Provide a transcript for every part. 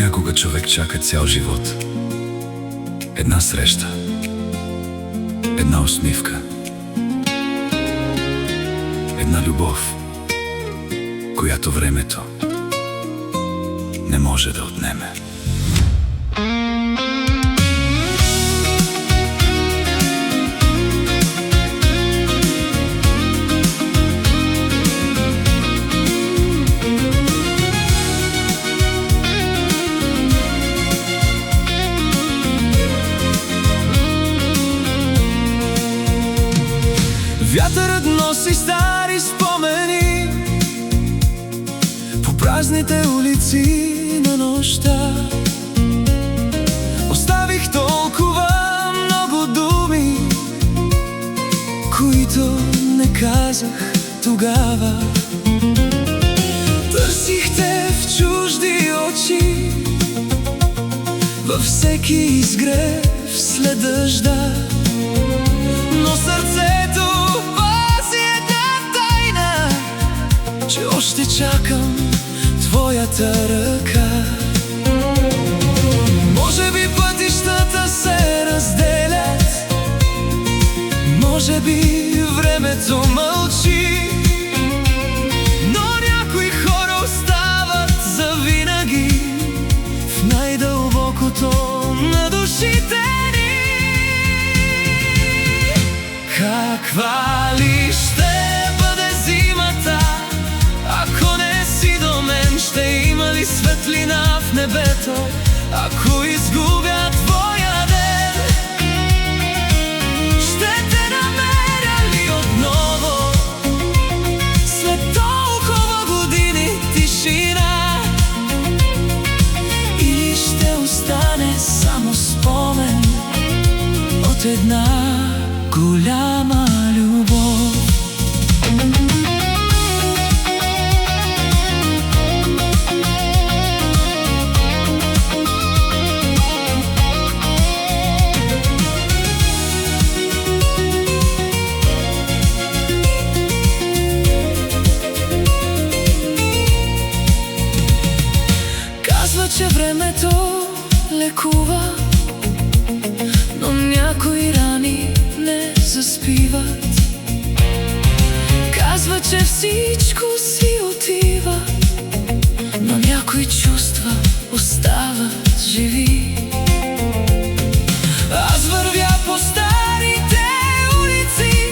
Понякога човек чака цял живот. Една среща, една усмивка, една любов, която времето не може да отнеме. Вятърът носи стари спомени по празните улици на нощта. Оставих толкова много думи, които не казах тогава. Търсих те в чужди очи, във всеки изгрев след дъжда. Но сърцето пази една тайна, че още чакам твоята ръка. Може би пътищата се разделят, може би времето мълчи, но някои хора остават завинаги в най-дълбокото на душите. Каква ли ще бъде зимата, ако не си до мен? Ще има ли светлина в небето, ако изгубя твоя ден? Ще те намеря ли отново след толкова години тишина? Или ще остане само спомен от една голяма любов? Казва, че времето лекува, но някои рани не заспиват. Казва, че всичко си отива, но някои чувства остават живи. Аз вървя по старите улици,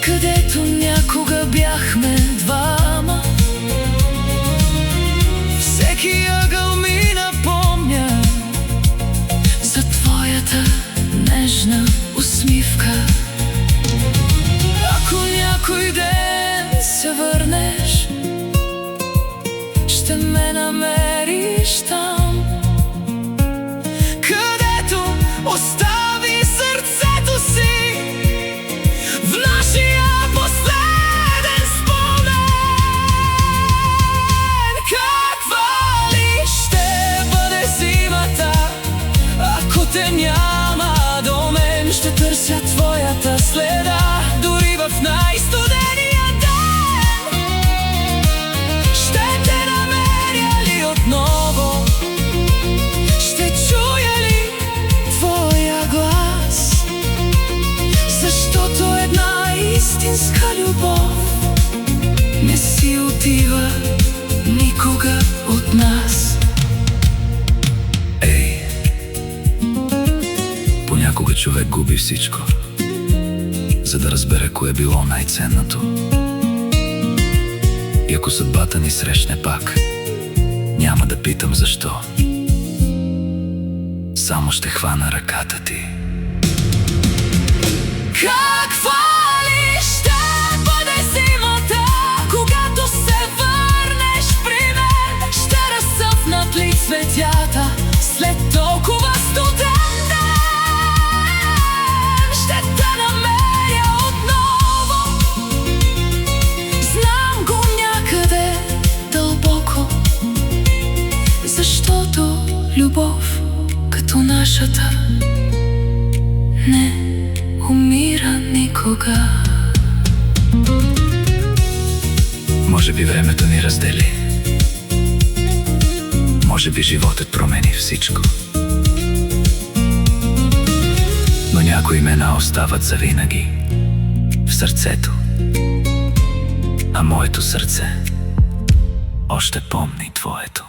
където някога бяхме двама. Всеки ъгъл ми напомня за твоята нежна усмивка. Ако някой ден се върнеш, ще ме намериш там, където остави сърцето си в нашия последен спомен. Каква ли ще бъде зимата, ако те няма до мен? Ще търся твоята следа, дори в най-студения ден. Ще те намеря ли отново? Ще чуя ли твоя глас? Защото една истинска любов не си отива никога от нас. Ей, понякога човек губи всичко, за да разбере кое е било най-ценното. И ако съдбата ни срещне пак, няма да питам защо. Само ще хвана ръката ти. Каква ли ще бъде зимата, когато се върнеш при мен? Ще разсъпнат ли цветята след толкова студен ден? Ще те намеря отново, знам го някъде дълбоко, защото любов като нашата не умира никога. Може би времето ни раздели, Може би животът промени всичко, но някои имена остават завинаги в сърцето, а моето сърце още помни твоето.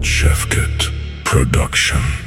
Shefkat Production.